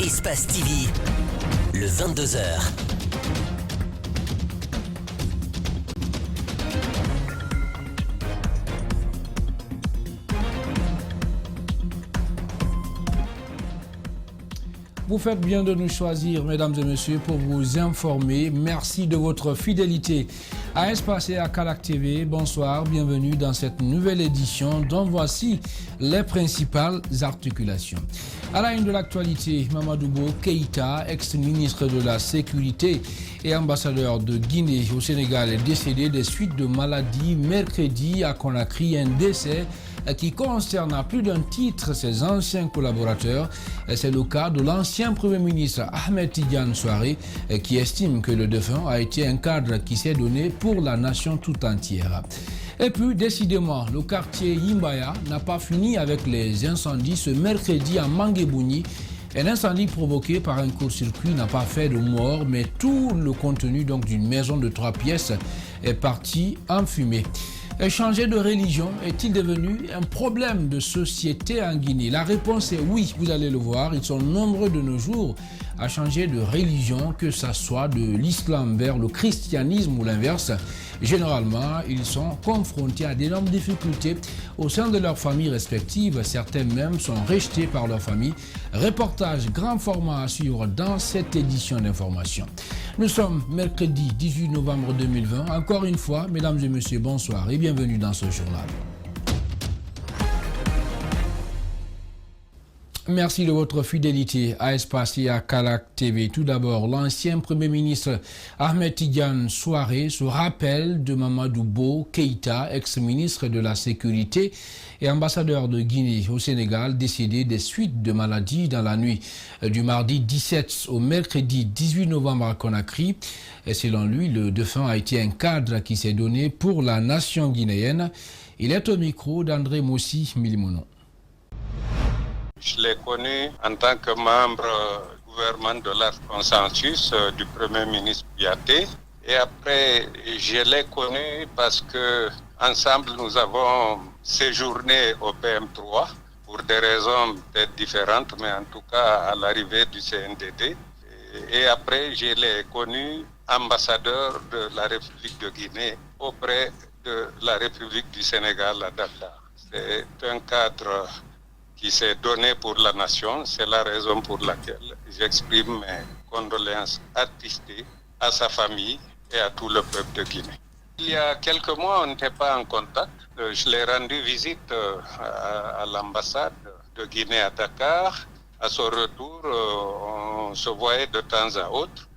Espace TV, le 22h. Vous faites bien de nous choisir, mesdames et messieurs, pour vous informer. Merci de votre fidélité à Espace et à Calac TV. Bonsoir, bienvenue dans cette nouvelle édition dont voici les principales articulations. À la une de l'actualité, Mamadou Bo Keïta, ex-ministre de la Sécurité et ambassadeur de Guinée au Sénégal, est décédé des suites de maladie mercredi à Conakry, un décès qui concerne à plus d'un titre ses anciens collaborateurs. C'est le cas de l'ancien Premier ministre Ahmed Tidiane Souaré qui estime que le défunt a été un cadre qui s'est donné pour la nation tout entière. Et puis, décidément, le quartier Yimbaya n'a pas fini avec les incendies ce mercredi à Manguebouni. Un incendie provoqué par un court-circuit n'a pas fait de mort, mais tout le contenu d'une maison de 3 pièces est parti en fumée. Changer de religion est-il devenu un problème de société en Guinée? La réponse est oui, vous allez le voir. Ils sont nombreux de nos jours à changer de religion, que ce soit de l'islam vers le christianisme ou l'inverse. Généralement, ils sont confrontés à d'énormes difficultés au sein de leurs familles respectives. Certains même sont rejetés par leur famille. Reportage grand format à suivre dans cette édition d'information. Nous sommes mercredi 18 novembre 2020. Encore une fois, mesdames et messieurs, bonsoir et bienvenue dans ce journal. Merci de votre fidélité à Espace et à Calac TV. Tout d'abord, l'ancien Premier ministre Ahmed Tidiane Souaré se rappelle de Mamadou Bo Keïta, ex-ministre de la Sécurité et ambassadeur de Guinée au Sénégal, décédé des suites de maladie dans la nuit du mardi 17 au mercredi 18 novembre à Conakry. Et selon lui, le défunt a été un cadre qui s'est donné pour la nation guinéenne. Il est au micro d'André Moussi Milimono. Je l'ai connu en tant que membre du gouvernement de l'Art Consensus du Premier ministre Biaté. Et après, je l'ai connu parce que ensemble nous avons séjourné au PM3 pour des raisons peut-être différentes, mais en tout cas à l'arrivée du CNDD. Et après, je l'ai connu ambassadeur de la République de Guinée auprès de la République du Sénégal à Dakar. C'est un cadre qui s'est donné pour la nation. C'est la raison pour laquelle j'exprime mes condoléances attristées à sa famille et à tout le peuple de Guinée. Il y a quelques mois, on n'était pas en contact. Je l'ai rendu visite à l'ambassade de Guinée à Dakar. À son retour, on se voyait de temps à autre.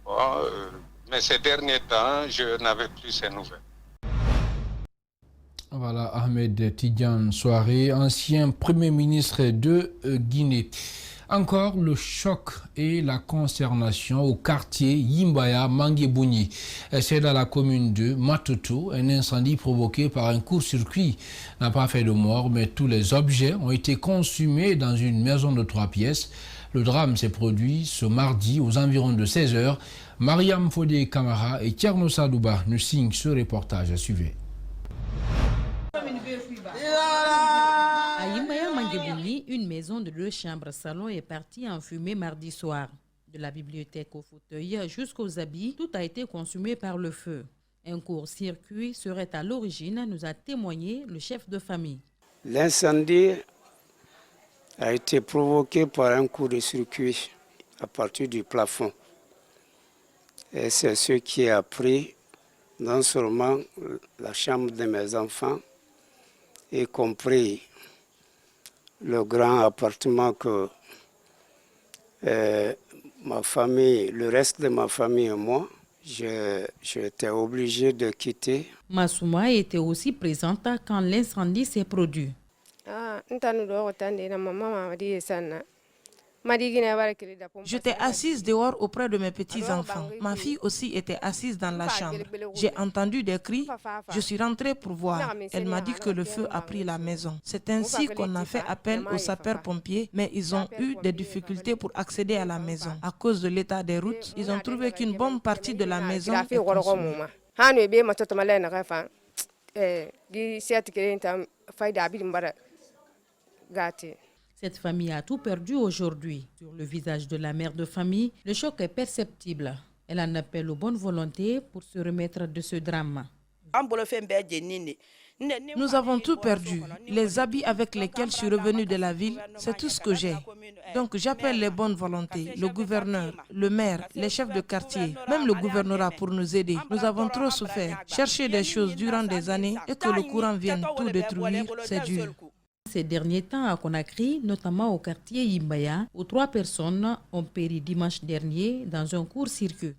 Mais ces derniers temps, je n'avais plus ses nouvelles. Voilà, Ahmed Tidiane Souaré, ancien Premier ministre de Guinée. Encore le choc et la consternation au quartier Yimbaya Manguebouni. C'est dans la commune de Matoto. Un incendie provoqué par un court-circuit n'a pas fait de mort, mais tous les objets ont été consumés dans une maison de 3 pièces. Le drame s'est produit ce mardi aux environs de 16h. Mariam Fodé Kamara et Tierno Sadouba nous signent ce reportage. Suivez. À Yimbaya Manguebouni, une maison de 2 chambres salon est partie en fumée mardi soir. De la bibliothèque au fauteuil jusqu'aux habits, tout a été consumé par le feu. Un court-circuit serait à l'origine, nous a témoigné le chef de famille. L'incendie a été provoqué par un coup de circuit à partir du plafond. Et c'est ce qui a pris non seulement la chambre de mes enfants, y compris le grand appartement que ma famille, le reste de ma famille et moi, j'étais obligé de quitter. Massouma était aussi présente quand l'incendie s'est produit. J'étais assise dehors auprès de mes petits-enfants. Ma fille aussi était assise dans la chambre. J'ai entendu des cris. Je suis rentrée pour voir. Elle m'a dit que le feu a pris la maison. C'est ainsi qu'on a fait appel aux sapeurs-pompiers, mais ils ont eu des difficultés pour accéder à la maison. À cause de l'état des routes, ils ont trouvé qu'une bonne partie de la maison est consumée. Cette famille a tout perdu aujourd'hui. Sur le visage de la mère de famille, le choc est perceptible. Elle en appelle aux bonnes volontés pour se remettre de ce drame. Nous avons tout perdu. Les habits avec lesquels je suis revenue de la ville, c'est tout ce que j'ai. Donc j'appelle les bonnes volontés, le gouverneur, le maire, les chefs de quartier, même le gouvernorat pour nous aider. Nous avons trop souffert. Chercher des choses durant des années et que le courant vienne tout détruire, c'est dur. Ces derniers temps à Conakry, notamment au quartier Yimbaya, où 3 personnes ont péri dimanche dernier dans un court-circuit.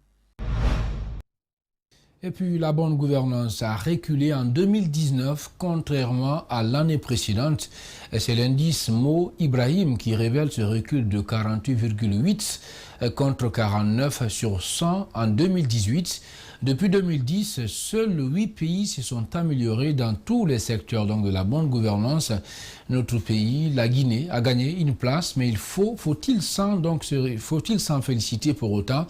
Et puis la bonne gouvernance a reculé en 2019, contrairement à l'année précédente. C'est l'indice Mo Ibrahim qui révèle ce recul de 48,8 contre 49 sur 100 en 2018. Depuis 2010, seuls 8 pays se sont améliorés dans tous les secteurs donc de la bonne gouvernance. Notre pays, la Guinée, a gagné une place, mais faut-il s'en féliciter pour autant?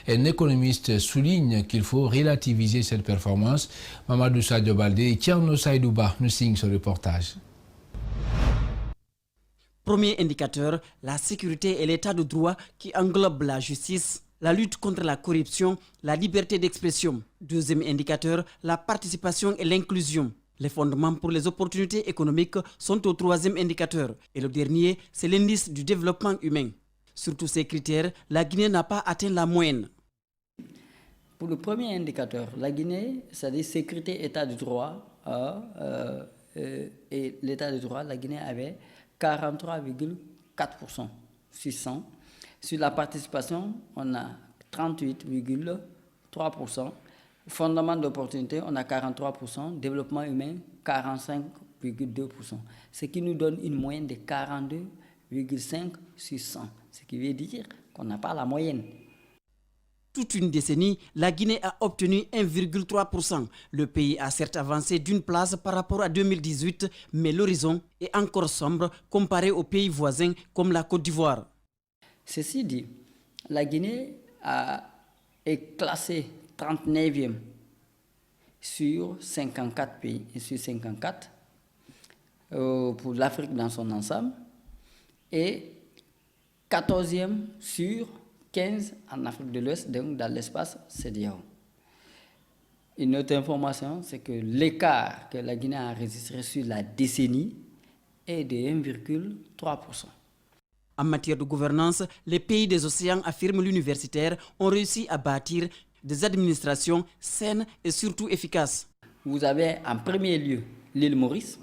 Un économiste souligne qu'il faut relativiser cette performance. Mamadou Sadio Baldé et Tierno Saïdouba nous signent ce reportage. Premier indicateur, la sécurité et l'état de droit qui englobe la justice, la lutte contre la corruption, la liberté d'expression. Deuxième indicateur, la participation et l'inclusion. Les fondements pour les opportunités économiques sont au troisième indicateur. Et le dernier, c'est l'indice du développement humain. Sur tous ces critères, la Guinée n'a pas atteint la moyenne. Pour le premier indicateur, la Guinée, c'est-à-dire sécurité, état de droit, et l'état de droit, la Guinée avait 43,4% sur 100. Sur la participation, on a 38,3%. Fondement d'opportunité, on a 43%. Développement humain, 45,2%. Ce qui nous donne une moyenne de 42,5 sur 100. Ce qui veut dire qu'on n'a pas la moyenne. Toute une décennie, la Guinée a obtenu 1,3%. Le pays a certes avancé d'une place par rapport à 2018, mais l'horizon est encore sombre comparé aux pays voisins comme la Côte d'Ivoire. Ceci dit, la Guinée est classée 39e sur 54 pays, et sur 54 pour l'Afrique dans son ensemble, et 14e sur 15 en Afrique de l'Ouest, donc dans l'espace CEDEAO. Une autre information, c'est que l'écart que la Guinée a enregistré sur la décennie est de 1,3%. En matière de gouvernance, les pays des océans, affirme l'universitaire, ont réussi à bâtir des administrations saines et surtout efficaces. Vous avez en premier lieu l'île Maurice,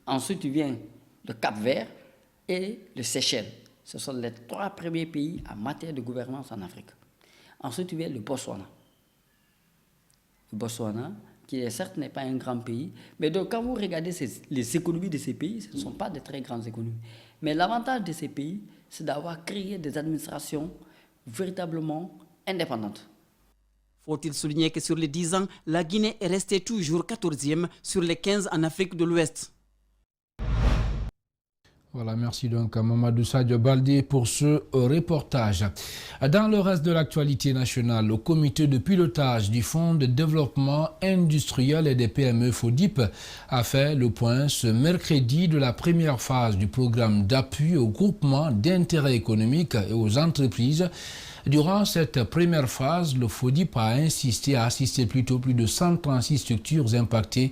ensuite vient le Cap-Vert et le Seychelles. Ce sont les 3 premiers pays en matière de gouvernance en Afrique. Ensuite vient le Botswana. Le Botswana, qui certes n'est pas un grand pays, mais donc quand vous regardez les économies de ces pays, ce ne sont pas de très grandes économies. Mais l'avantage de ces pays, c'est d'avoir créé des administrations véritablement indépendantes. Faut-il souligner que sur les 10 ans, la Guinée est restée toujours 14e sur les 15 en Afrique de l'Ouest. Voilà, merci donc à Mamadou Sadio Baldé pour ce reportage. Dans le reste de l'actualité nationale, le comité de pilotage du Fonds de développement industriel et des PME FODIP a fait le point ce mercredi de la première phase du programme d'appui au groupement d'intérêt économique et aux entreprises. Durant cette première phase, le FODIP a assisté plutôt plus de 136 structures impactées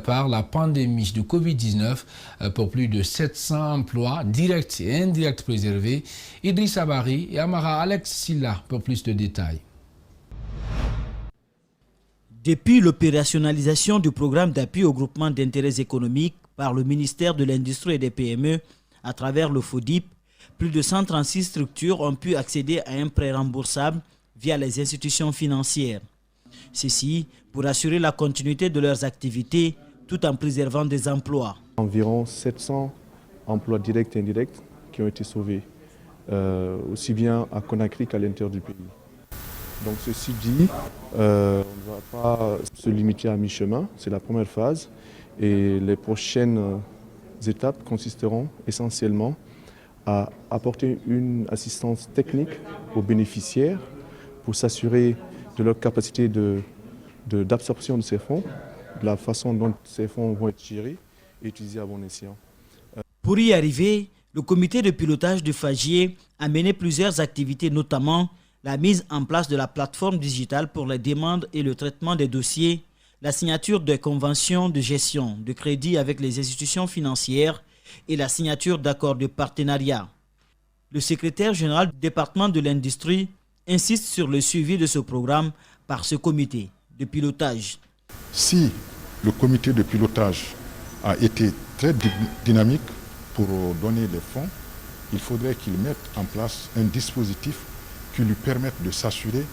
par la pandémie de Covid-19 pour plus de 700 emplois directs et indirects préservés. Idriss Abari et Amara Alex Silla pour plus de détails. Depuis l'opérationnalisation du programme d'appui au groupement d'intérêts économiques par le ministère de l'Industrie et des PME à travers le FODIP, plus de 136 structures ont pu accéder à un prêt remboursable via les institutions financières. Ceci pour assurer la continuité de leurs activités tout en préservant des emplois. Environ 700 emplois directs et indirects qui ont été sauvés, aussi bien à Conakry qu'à l'intérieur du pays. Donc ceci dit, on ne va pas se limiter à mi-chemin, c'est la première phase et les prochaines étapes consisteront essentiellement à apporter une assistance technique aux bénéficiaires pour s'assurer de leur capacité d'absorption de ces fonds, de la façon dont ces fonds vont être gérés et utilisés à bon escient. Pour y arriver, Le comité de pilotage de Fagier a mené plusieurs activités, notamment la mise en place de la plateforme digitale pour les demandes et le traitement des dossiers, la signature de conventions de gestion de crédit avec les institutions financières et la signature d'accords de partenariat. Le secrétaire général du département de l'industrie insiste sur le suivi de ce programme par ce comité de pilotage. Si le comité de pilotage a été très dynamique pour donner les fonds, il faudrait qu'il mette en place un dispositif qui lui permette de s'assurer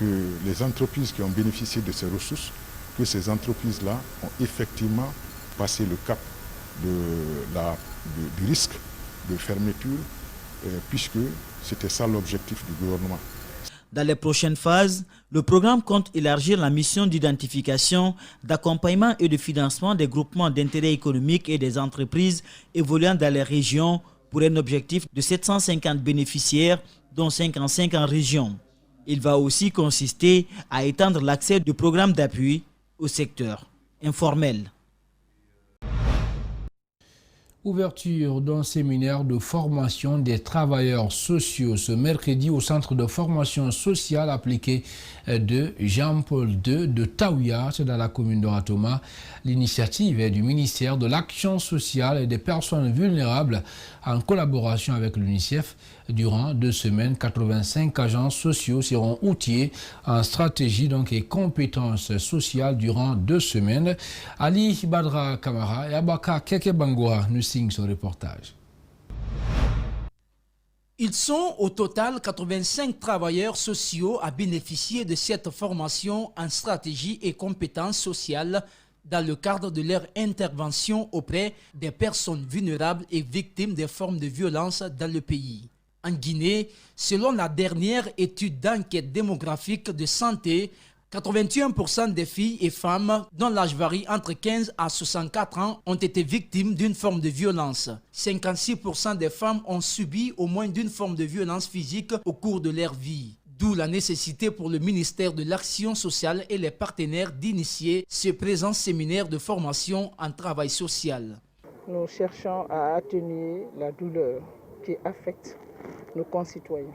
que les entreprises qui ont bénéficié de ces ressources, que ces entreprises-là ont effectivement passé le cap du risque de fermeture, puisque c'était ça l'objectif du gouvernement. Dans les prochaines phases, le programme compte élargir la mission d'identification, d'accompagnement et de financement des groupements d'intérêt économique et des entreprises évoluant dans les régions pour un objectif de 750 bénéficiaires, dont 55 en région. Il va aussi consister à étendre l'accès du programme d'appui au secteur informel. Ouverture d'un séminaire de formation des travailleurs sociaux ce mercredi au centre de formation sociale appliquée de Jean-Paul II de Taouya, c'est dans la commune de Ratoma. L'initiative est du ministère de l'Action sociale et des personnes vulnérables en collaboration avec l'UNICEF. Durant 2 semaines, 85 agents sociaux seront outillés en stratégie et compétences sociales durant 2 semaines. Ali Badra Kamara et Abaka Kekebangoa nous signent ce reportage. Ils sont au total 85 travailleurs sociaux à bénéficier de cette formation en stratégie et compétences sociales dans le cadre de leur intervention auprès des personnes vulnérables et victimes des formes de violence dans le pays. En Guinée, selon la dernière étude d'enquête démographique de santé, 81% des filles et femmes dont l'âge varie entre 15 à 64 ans ont été victimes d'une forme de violence. 56% des femmes ont subi au moins d'une forme de violence physique au cours de leur vie. D'où la nécessité pour le ministère de l'Action sociale et les partenaires d'initier ce présent séminaire de formation en travail social. Nous cherchons à atténuer la douleur qui affecte nos concitoyens.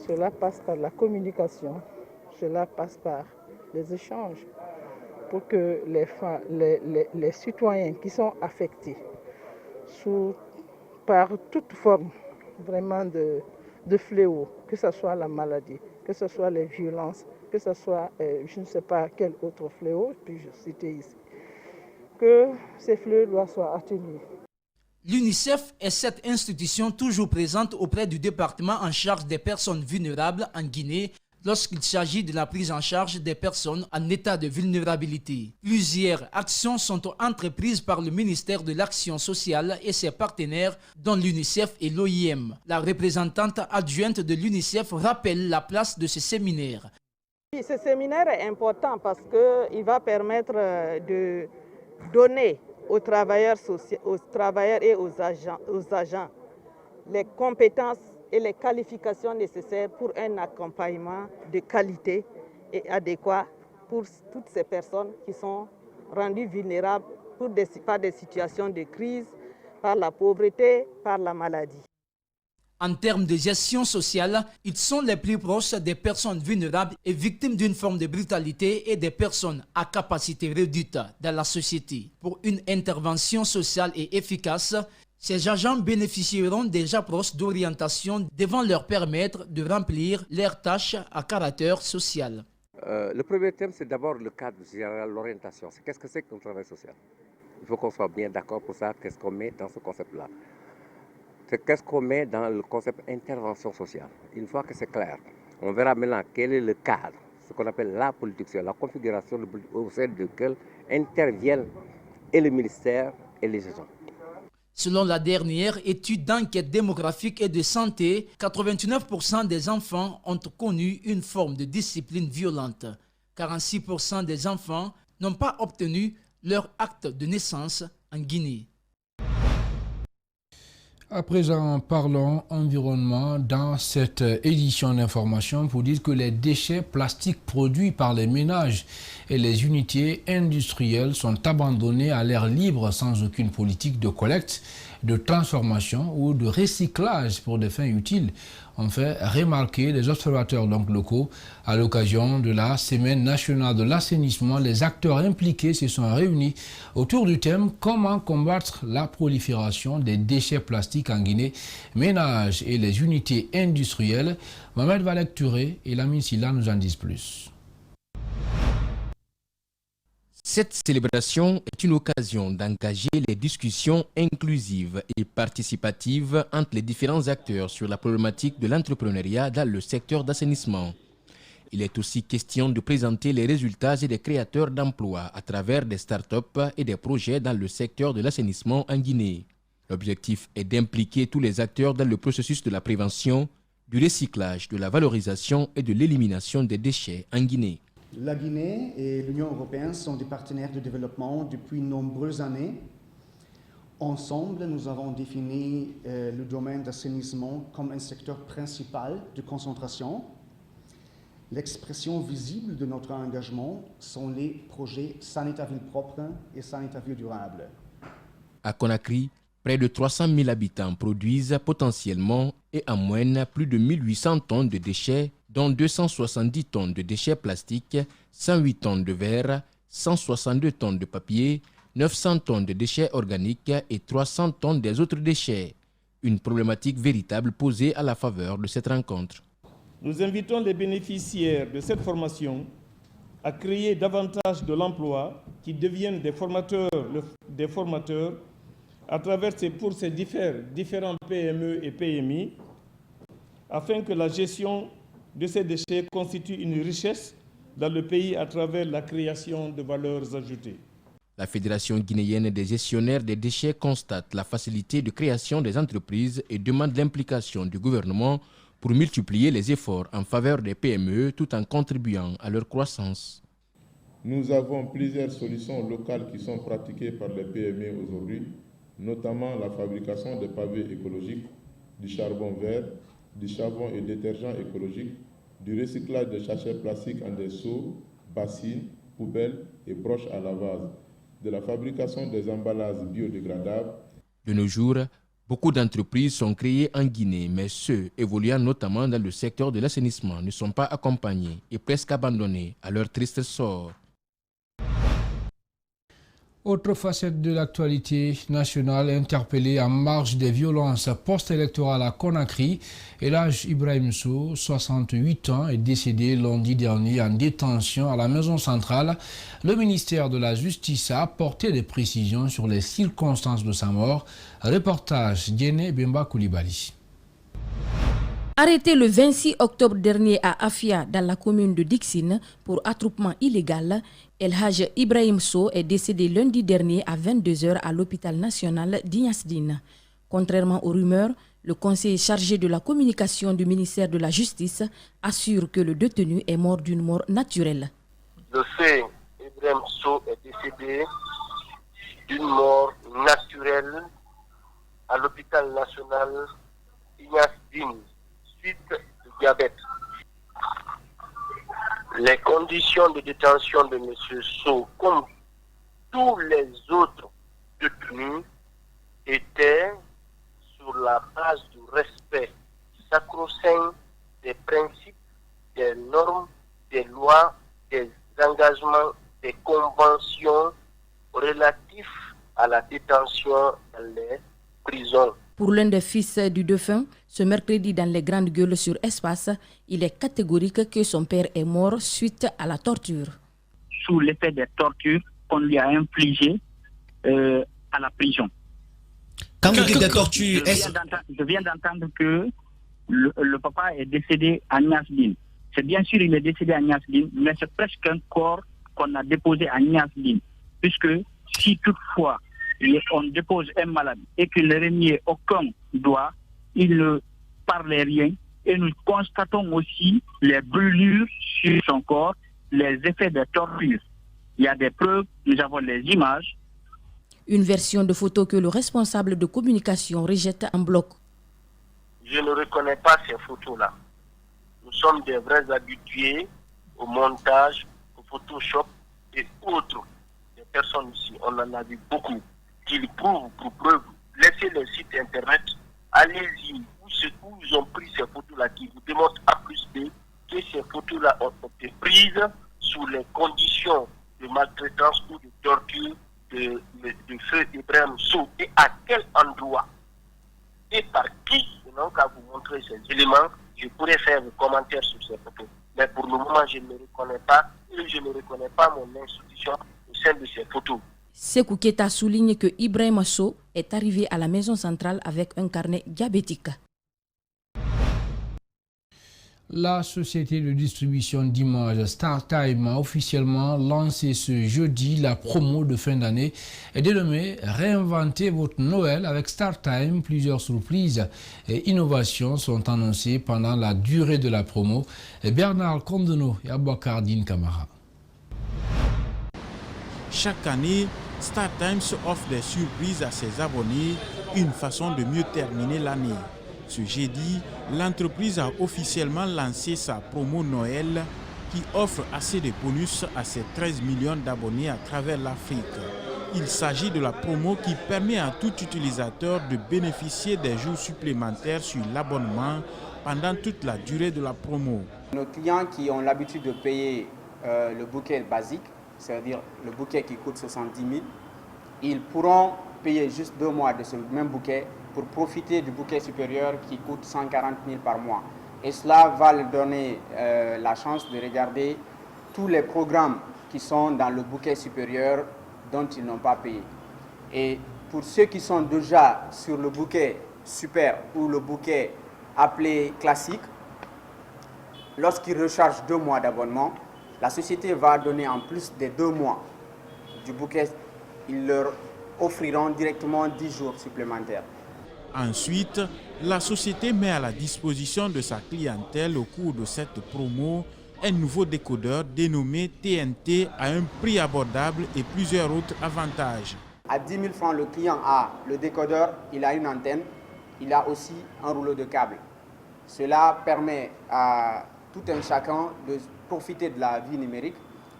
Cela passe par la communication, cela passe par les échanges pour que les citoyens qui sont affectés par toute forme vraiment de fléau, que ce soit la maladie, que ce soit les violences, que ce soit je ne sais pas quel autre fléau, puis-je citer ici, que ces fléaux soient atténués. L'UNICEF est cette institution toujours présente auprès du département en charge des personnes vulnérables en Guinée lorsqu'il s'agit de la prise en charge des personnes en état de vulnérabilité. Plusieurs actions sont entreprises par le ministère de l'Action sociale et ses partenaires, dont l'UNICEF et l'OIM. La représentante adjointe de l'UNICEF rappelle la place de ce séminaire. Ce séminaire est important parce qu'il va permettre de donner aux travailleurs et aux agents les compétences et les qualifications nécessaires pour un accompagnement de qualité et adéquat pour toutes ces personnes qui sont rendues vulnérables par des situations de crise, par la pauvreté, par la maladie. En termes de gestion sociale, ils sont les plus proches des personnes vulnérables et victimes d'une forme de brutalité et des personnes à capacité réduite dans la société. Pour une intervention sociale et efficace, ces agents bénéficieront des approches d'orientation devant leur permettre de remplir leurs tâches à caractère social. Le premier thème, c'est d'abord le cadre général, l'orientation. Qu'est-ce que c'est qu'un travail social? Il faut qu'on soit bien d'accord pour ça, qu'est-ce qu'on met dans ce concept-là. Qu'est-ce qu'on met dans le concept intervention sociale? Une fois que c'est clair, on verra maintenant quel est le cadre, ce qu'on appelle la politique sociale, la configuration au sein de laquelle interviennent et le ministère et les agents. Selon la dernière étude d'enquête démographique et de santé, 89% des enfants ont connu une forme de discipline violente. 46% des enfants n'ont pas obtenu leur acte de naissance en Guinée. À présent, parlons environnement dans cette édition d'information pour dire que les déchets plastiques produits par les ménages et les unités industrielles sont abandonnés à l'air libre sans aucune politique de collecte. de transformation ou de recyclage pour des fins utiles, ont fait remarquer les observateurs locaux. À l'occasion de la Semaine nationale de l'assainissement, les acteurs impliqués se sont réunis autour du thème « Comment combattre la prolifération des déchets plastiques en Guinée, ménages et les unités industrielles ». Mohamed Valek Touré et Lamine Silla nous en disent plus. Cette célébration est une occasion d'engager les discussions inclusives et participatives entre les différents acteurs sur la problématique de l'entrepreneuriat dans le secteur d'assainissement. Il est aussi question de présenter les résultats et des créateurs d'emplois à travers des start-up et des projets dans le secteur de l'assainissement en Guinée. L'objectif est d'impliquer tous les acteurs dans le processus de la prévention, du recyclage, de la valorisation et de l'élimination des déchets en Guinée. La Guinée et l'Union européenne sont des partenaires de développement depuis de nombreuses années. Ensemble, nous avons défini le domaine d'assainissement comme un secteur principal de concentration. L'expression visible de notre engagement sont les projets Sanita Ville Propre et Sanita Ville Durable. À Conakry, près de 300 000 habitants produisent potentiellement et en moyenne plus de 1800 tonnes de déchets, dont 270 tonnes de déchets plastiques, 108 tonnes de verre, 162 tonnes de papier, 900 tonnes de déchets organiques et 300 tonnes des autres déchets. Une problématique véritable posée à la faveur de cette rencontre. Nous invitons les bénéficiaires de cette formation à créer davantage de l'emploi, qui deviennent des formateurs à travers ces différents PME et PMI, afin que la gestion de ces déchets constitue une richesse dans le pays à travers la création de valeurs ajoutées. La Fédération guinéenne des gestionnaires des déchets constate la facilité de création des entreprises et demande l'implication du gouvernement pour multiplier les efforts en faveur des PME tout en contribuant à leur croissance. Nous avons plusieurs solutions locales qui sont pratiquées par les PME aujourd'hui, notamment la fabrication de pavés écologiques, du charbon vert, du savon et détergents écologiques, du recyclage de sachets plastiques en des seaux, bassines, poubelles et broches à lavage, de la fabrication des emballages biodégradables. De nos jours, beaucoup d'entreprises sont créées en Guinée, mais ceux évoluant notamment dans le secteur de l'assainissement ne sont pas accompagnés et presque abandonnés à leur triste sort. Autre facette de l'actualité nationale interpellée en marge des violences post-électorales à Conakry, Elhaj Ibrahim Sow, 68 ans, est décédé lundi dernier en détention à la maison centrale. Le ministère de la Justice a apporté des précisions sur les circonstances de sa mort. Reportage Diéné Bemba Koulibaly. Arrêté le 26 octobre dernier à Afia, dans la commune de Dixine, pour attroupement illégal, Elhaj Ibrahim Sow est décédé lundi dernier à 22h à l'hôpital national d'Ignasdine. Contrairement aux rumeurs, le conseiller chargé de la communication du ministère de la Justice assure que le détenu est mort d'une mort naturelle. Le fait Ibrahim Sow est décédé d'une mort naturelle à l'hôpital national d'Ignasdine, suite du diabète. Les conditions de détention de M. Sow, comme tous les autres détenus, étaient sur la base du respect sacro-saint des principes, des normes, des lois, des engagements, des conventions relatifs à la détention dans les prisons. Pour l'un des fils du défunt, ce mercredi dans les Grandes Gueules sur Espace, il est catégorique que son père est mort suite à la torture. Sous l'effet des tortures qu'on lui a infligées à la prison. Quand vous dites des tortures, je viens d'entendre que le papa est décédé à Niasdine. C'est bien sûr il est décédé à Niasdine, mais c'est presque un corps qu'on a déposé à Niasdine. Puisque si toutefois on dépose un malade et qu'il ne remet aucun doigt, il ne parlait rien. Et nous constatons aussi les brûlures sur son corps, les effets de torture. Il y a des preuves, nous avons les images. Une version de photo que le responsable de communication rejette en bloc. Je ne reconnais pas ces photos-là. Nous sommes des vrais habitués au montage, au Photoshop et autres. Des personnes ici, on en a vu beaucoup, qui prouvent pour preuve laissez le site internet, allez-y, où ils ont pris ces photos-là qui vous démontrent A plus B que ces photos-là ont été prises sous les conditions de maltraitance ou de torture de feu Ibrahim Sow et à quel endroit et par qui. Donc, à vous montrer ces éléments, je pourrais faire des commentaires sur ces photos. Mais pour le moment, je ne me reconnais pas et je ne reconnais pas mon institution au sein de ces photos. Sékou Keita souligne que Ibrahim Sow est arrivé à la maison centrale avec un carnet diabétique. La société de distribution d'images StarTime a officiellement lancé ce jeudi la promo de fin d'année et dénommée Réinventez votre Noël avec StarTime. Plusieurs surprises et innovations sont annoncées pendant la durée de la promo. Bernard Condeno et Abouakar Din Kamara. Chaque année, StarTime offre des surprises à ses abonnés, une façon de mieux terminer l'année. Ce jeudi, l'entreprise a officiellement lancé sa promo Noël qui offre assez de bonus à ses 13 millions d'abonnés à travers l'Afrique. Il s'agit de la promo qui permet à tout utilisateur de bénéficier des jours supplémentaires sur l'abonnement pendant toute la durée de la promo. Nos clients qui ont l'habitude de payer le bouquet basique, c'est-à-dire le bouquet qui coûte 70 000, ils pourront payer juste 2 mois de ce même bouquet pour profiter du bouquet supérieur qui coûte 140 000 par mois. Et cela va leur donner la chance de regarder tous les programmes qui sont dans le bouquet supérieur dont ils n'ont pas payé. Et pour ceux qui sont déjà sur le bouquet super ou le bouquet appelé classique, lorsqu'ils rechargent 2 mois d'abonnement, la société va donner en plus des 2 mois du bouquet, ils leur offriront directement 10 jours supplémentaires. Ensuite, la société met à la disposition de sa clientèle au cours de cette promo un nouveau décodeur dénommé TNT à un prix abordable et plusieurs autres avantages. À 10 000 francs, le client a le décodeur, il a une antenne, il a aussi un rouleau de câble. Cela permet à tout un chacun de profiter de la vie numérique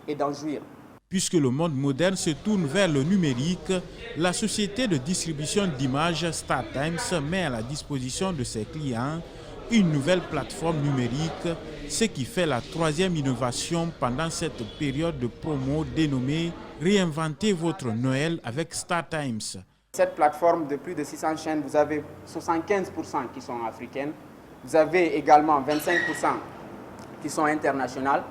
et d'en jouir. Puisque le monde moderne se tourne vers le numérique, la société de distribution d'images StarTime met à la disposition de ses clients une nouvelle plateforme numérique, ce qui fait la 3e innovation pendant cette période de promo dénommée « Réinventez votre Noël avec StarTime ». Cette plateforme de plus de 600 chaînes, vous avez 75% qui sont africaines, vous avez également 25% qui sont internationales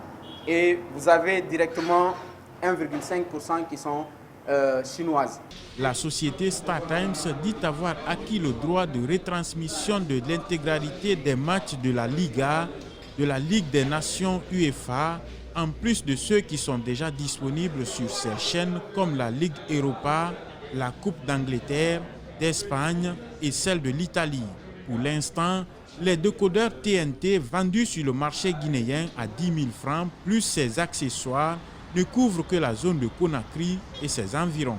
et vous avez directement 1,5% qui sont chinoises. La société StarTime dit avoir acquis le droit de retransmission de l'intégralité des matchs de la Liga, de la Ligue des Nations UEFA, en plus de ceux qui sont déjà disponibles sur ces chaînes comme la Ligue Europa, la Coupe d'Angleterre, d'Espagne et celle de l'Italie. Pour l'instant, les décodeurs TNT vendus sur le marché guinéen à 10 000 francs plus ses accessoires ne couvre que la zone de Conakry et ses environs.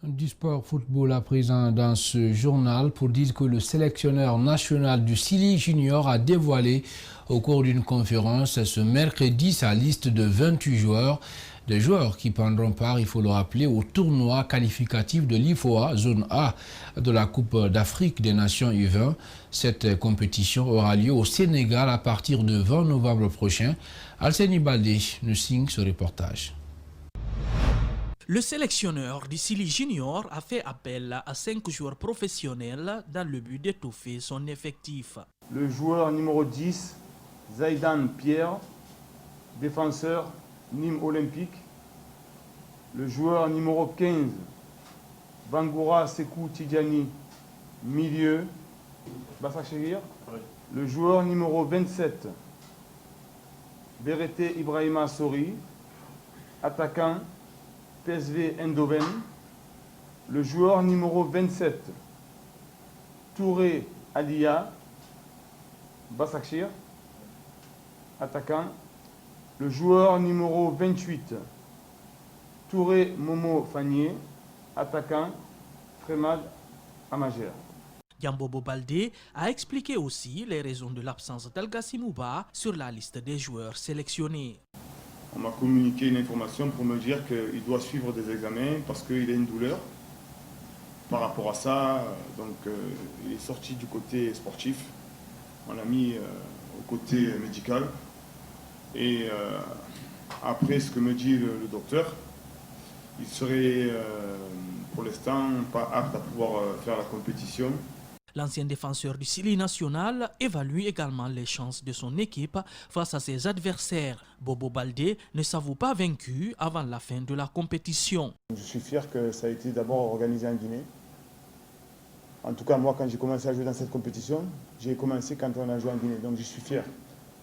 Du sport football à présent dans ce journal pour dire que le sélectionneur national du Sili Junior a dévoilé au cours d'une conférence ce mercredi sa liste de 28 joueurs. Des joueurs qui prendront part, il faut le rappeler, au tournoi qualificatif de l'IFOA, zone A de la Coupe d'Afrique des Nations U20. Cette compétition aura lieu au Sénégal à partir de 20 novembre prochain. Alseni Baldé nous signe ce reportage. Le sélectionneur du Sili Junior a fait appel à 5 joueurs professionnels dans le but d'étoffer son effectif. Le joueur numéro 10, Zaidan Pierre, défenseur, Nîmes Olympique. Le joueur numéro 15, Bangoura Sekou Tidjani, milieu, Bassachir. Le joueur numéro 27, Berete Ibrahima Sori, attaquant, PSV Eindhoven. Le joueur numéro 27, Touré Alia, Bassachir, attaquant. Le joueur numéro 28, Touré Momo Fagné, attaquant, Fremad Amager. Yambobo Baldé a expliqué aussi les raisons de l'absence d'Algassi Mouba sur la liste des joueurs sélectionnés. On m'a communiqué une information pour me dire qu'il doit suivre des examens parce qu'il a une douleur. par rapport à ça, il est sorti du côté sportif. On l'a mis au côté médical. Et après ce que me dit le docteur, il serait pour l'instant pas apte à pouvoir faire la compétition. L'ancien défenseur du Sili national évalue également les chances de son équipe face à ses adversaires. Bobo Baldé ne s'avoue pas vaincu avant la fin de la compétition. Je suis fier que ça a été d'abord organisé en Guinée. En tout cas, moi, quand j'ai commencé à jouer dans cette compétition, j'ai commencé quand on a joué en Guinée. Donc, je suis fier.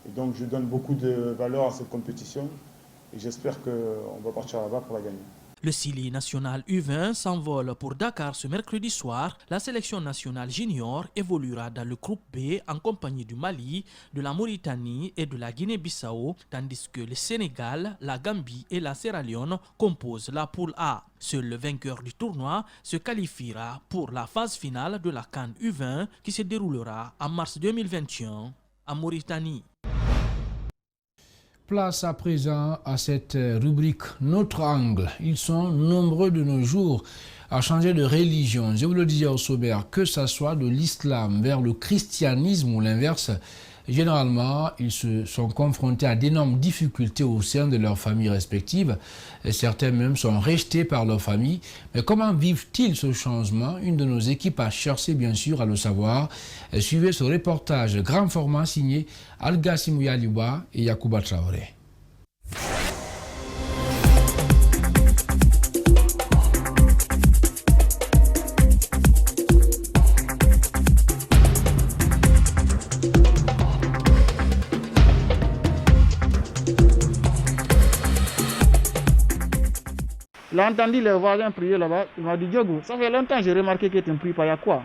Et donc, je donne beaucoup de valeur à cette compétition. Et j'espère qu'on va partir là-bas pour la gagner. Le Sili national U20 s'envole pour Dakar ce mercredi soir. La sélection nationale junior évoluera dans le groupe B en compagnie du Mali, de la Mauritanie et de la Guinée-Bissau, tandis que le Sénégal, la Gambie et la Sierra Leone composent la poule A. Seul le vainqueur du tournoi se qualifiera pour la phase finale de la CAN U20 qui se déroulera en mars 2021 en Mauritanie. Place à présent à cette rubrique Notre angle. Ils sont nombreux de nos jours à changer de religion. Je vous le disais au sommaire, que ce soit de l'islam vers le christianisme ou l'inverse, généralement, ils se sont confrontés à d'énormes difficultés au sein de leurs familles respectives. Et certains même sont rejetés par leur famille. Mais comment vivent-ils ce changement? Une de nos équipes a cherché bien sûr à le savoir. Suivez ce reportage grand format signé Al-Gassim Yaliba et Yacouba Traoré. Il a entendu les voisins prier là-bas. Il m'a dit, Diogo, ça fait longtemps que j'ai remarqué que tu ne pries pas. Il y a quoi?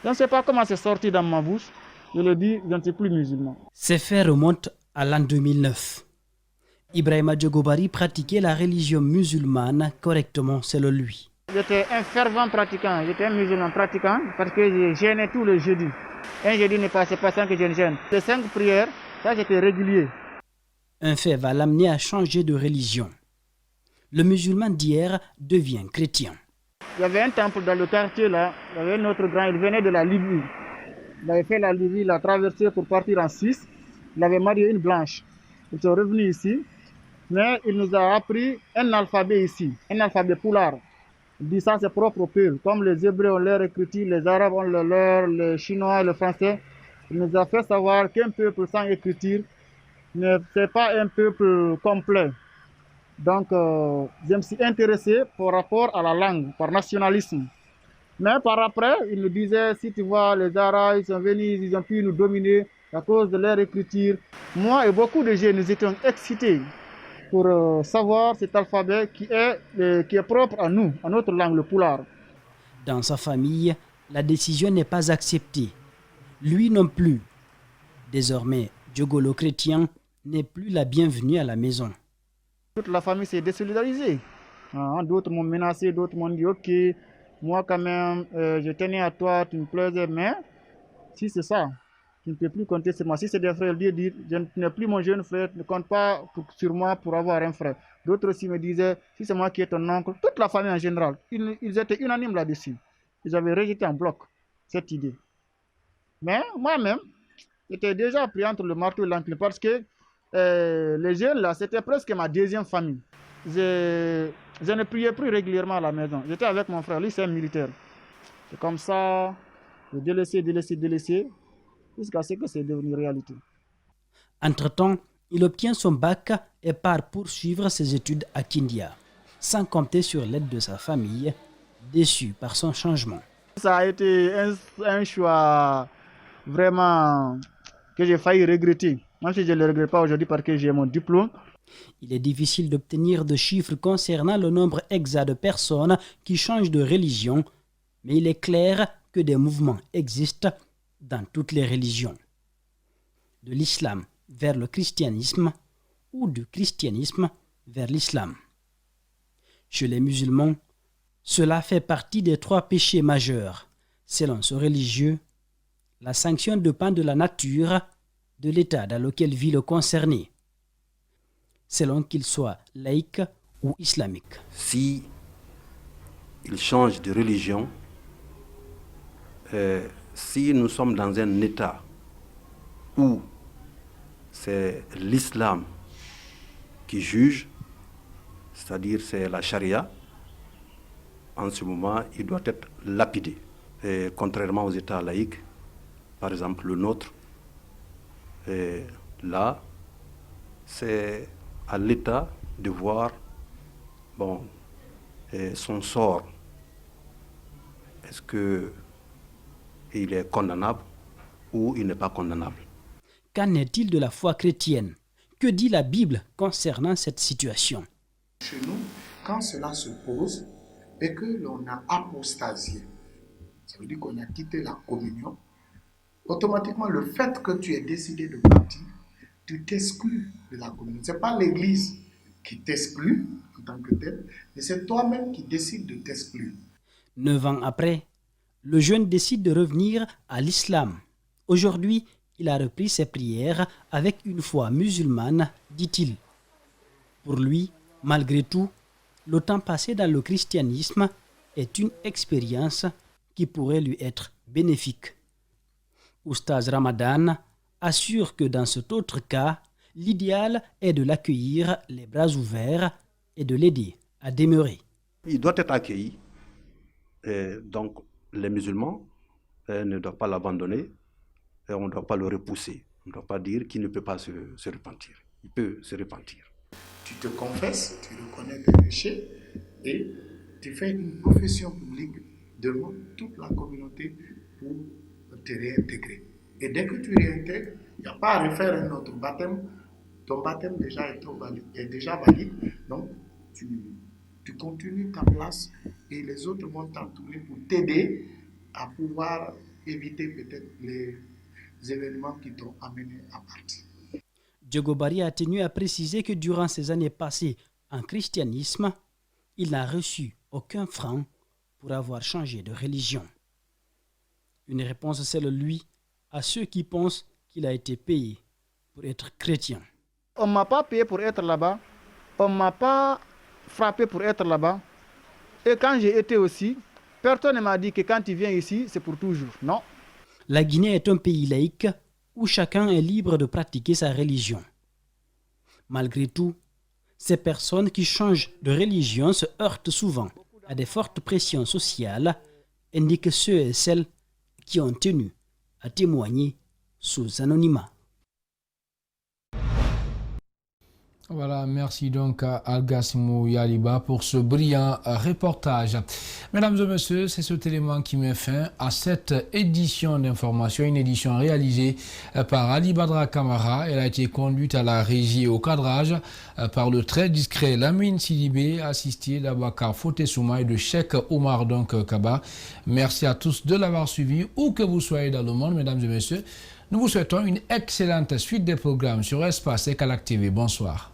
Je ne sais pas comment c'est sorti dans ma bouche. Je le dis, je ne suis plus musulman. Ces faits remontent à l'an 2009. Ibrahima Diogo Bari pratiquait la religion musulmane correctement selon lui. J'étais un fervent pratiquant. J'étais un musulman pratiquant parce que je jeûnais tous les jeudis. Un jeudi ne passait pas sans que je ne jeûne. Les 5 prières, ça j'étais régulier. Un fait va l'amener à changer de religion. Le musulman d'hier devient chrétien. Il y avait un temple dans le quartier là, il y avait un autre grand, il venait de la Libye. Il avait fait la Libye, il a traversé pour partir en Suisse. Il avait marié une blanche. Ils sont revenus ici, mais il nous a appris un alphabet ici, un alphabet poulard. Il dit ça c'est propre au peuple. Comme les Hébreux ont leur écriture, les Arabes ont leur, les Chinois, le Français. Il nous a fait savoir qu'un peuple sans écriture, c'est pas un peuple complet. Donc, je me suis intéressé par rapport à la langue, par nationalisme. Mais par après, il nous disait, si tu vois, les Arabes, ils sont venus, ils ont pu nous dominer à cause de leur écriture. Moi et beaucoup de jeunes, nous étions excités pour savoir cet alphabet qui est propre à nous, à notre langue, le poulard. Dans sa famille, la décision n'est pas acceptée. Lui non plus. Désormais, Diogo le chrétien n'est plus la bienvenue à la maison. Toute la famille s'est désolidarisée. D'autres m'ont menacé, d'autres m'ont dit ok, moi quand même, je tenais à toi, tu me plaisais, mais si c'est ça, tu ne peux plus compter sur moi. Si c'est des frères, dire je n'ai plus mon jeune frère, ne compte pas sur moi pour avoir un frère. D'autres aussi me disaient, si c'est moi qui est ton oncle, toute la famille en général, ils étaient unanimes là-dessus. Ils avaient rejeté en bloc cette idée. Mais moi-même, j'étais déjà pris entre le marteau et l'enclume parce que les jeunes là, c'était presque ma deuxième famille. Je ne priais plus régulièrement à la maison. J'étais avec mon frère, lui c'est un militaire. C'est comme ça, j'ai délaissé, jusqu'à ce que c'est devenu réalité. Entre-temps, il obtient son bac et part poursuivre ses études à Kindia, sans compter sur l'aide de sa famille, déçue par son changement. Ça a été un choix vraiment que j'ai failli regretter. Même si je ne le regrette pas aujourd'hui parce que j'ai mon diplôme. Il est difficile d'obtenir de chiffres concernant le nombre exact de personnes qui changent de religion, mais il est clair que des mouvements existent dans toutes les religions. De l'islam vers le christianisme ou du christianisme vers l'islam. Chez les musulmans, cela fait partie des 3 péchés majeurs. Selon ce religieux, la sanction dépend de la nature de l'état dans lequel vit le concerné, selon qu'il soit laïque ou islamique. Si il change de religion, si nous sommes dans un État où c'est l'islam qui juge, c'est-à-dire c'est la charia, en ce moment, il doit être lapidé. Et contrairement aux États laïques, par exemple le nôtre, là, c'est à l'État de voir son sort. Est-ce qu'il est condamnable ou il n'est pas condamnable? Qu'en est-il de la foi chrétienne? Que dit la Bible concernant cette situation? Chez nous, quand cela se pose et que l'on a apostasié, ça veut dire qu'on a quitté la communion, automatiquement le fait que tu aies décidé de partir, tu t'exclus de la communion. Ce n'est pas l'Église qui t'exclut en tant que tel, mais c'est toi-même qui décides de t'exclure. 9 ans après, le jeune décide de revenir à l'islam. Aujourd'hui, il a repris ses prières avec une foi musulmane, dit-il. Pour lui, malgré tout, le temps passé dans le christianisme est une expérience qui pourrait lui être bénéfique. Oustaz Ramadan assure que dans cet autre cas, l'idéal est de l'accueillir les bras ouverts et de l'aider à demeurer. Il doit être accueilli. Et donc, les musulmans ne doivent pas l'abandonner et on ne doit pas le repousser. On ne doit pas dire qu'il ne peut pas se repentir. Il peut se repentir. Tu te confesses, tu reconnais tes péchés et tu fais une profession publique devant toute la communauté pour te réintégrer. Et dès que tu réintègres, il n'y a pas à refaire un autre baptême. Ton baptême est déjà valide. Donc, tu continues ta place et les autres vont t'entourer pour t'aider à pouvoir éviter peut-être les événements qui t'ont amené à partir. Diogo Barry a tenu à préciser que durant ces années passées en christianisme, il n'a reçu aucun franc pour avoir changé de religion. Une réponse selon lui à ceux qui pensent qu'il a été payé pour être chrétien. On ne m'a pas payé pour être là-bas, on ne m'a pas frappé pour être là-bas. Et quand j'ai été aussi, personne ne m'a dit que quand tu viens ici, c'est pour toujours. Non. La Guinée est un pays laïque où chacun est libre de pratiquer sa religion. Malgré tout, ces personnes qui changent de religion se heurtent souvent à des fortes pressions sociales, indiquent ceux et celles qui ont tenu à témoigner sous anonymat. Voilà, merci donc à Algassimou Yaliba pour ce brillant reportage. Mesdames et messieurs, c'est cet élément qui met fin à cette édition d'information, une édition réalisée par Ali Badra Kamara. Elle a été conduite à la régie et au cadrage par le très discret Lamine Sidibé, assisté d'Abakar Fotesouma et de Cheikh Omar Kaba. Merci à tous de l'avoir suivi, où que vous soyez dans le monde, mesdames et messieurs. Nous vous souhaitons une excellente suite des programmes sur Espace et Calac TV. Bonsoir.